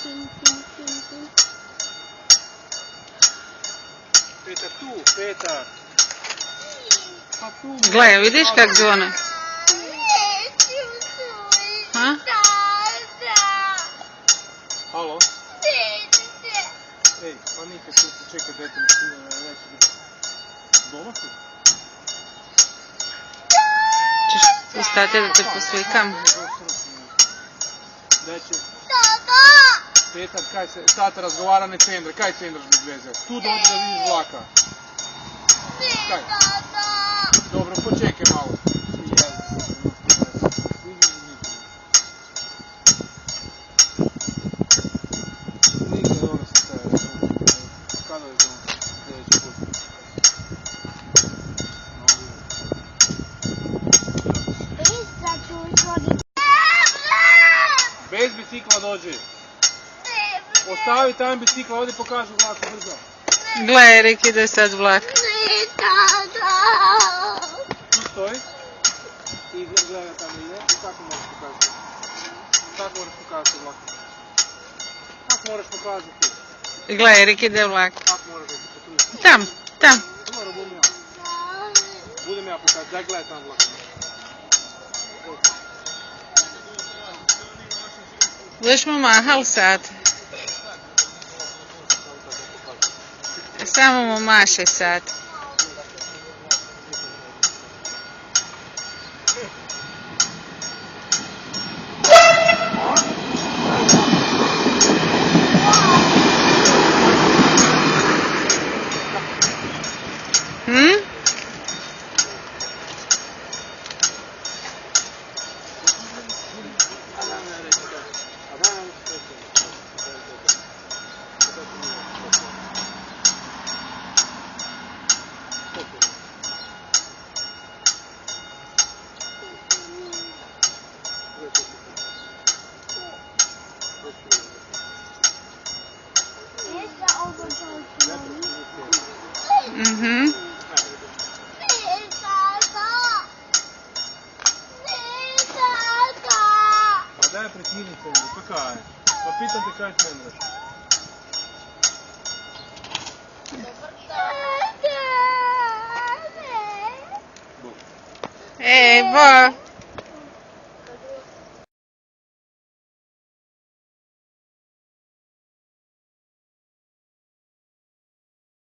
Petar tu, Petar. Pa tu. Gle, vidiš kak zvone? Ha? Halo? Ej, pa nikad tu čekaj, dajte mi što neće biti. Doma si? Ćeš ustati da te poslikam? Daj će... Petar, kaj se, tata razgovara ne Cendra, kaj Cendraš bez veze? Tu dođe da vidiš vlaka. Kaj? Dobro, počekaj malo. Nikad dobro se staje. Kada je to sljedeći put? Bez bicikla dođi. Ostavi tam bicikla, ovdje pokažu vlak brzo. Gle, Erik, ide sad vlak. Tu stoji. I gleda tamo ide. I kako možeš pokazati? Kako moraš pokazati vlak? Kako moraš pokazati? Gle, Erik, ide vlak. Kako moraš da se potrudiš? Tam. Dobro, budem ja. Budem ja pokazati. Daj gledaj tam vlak. Budeš mu mahal sad. Samo mu mašaj sad. Pa daj prekini Cendru, pa kaj? Pa pitam te kaj Cendraš? Ej, bo.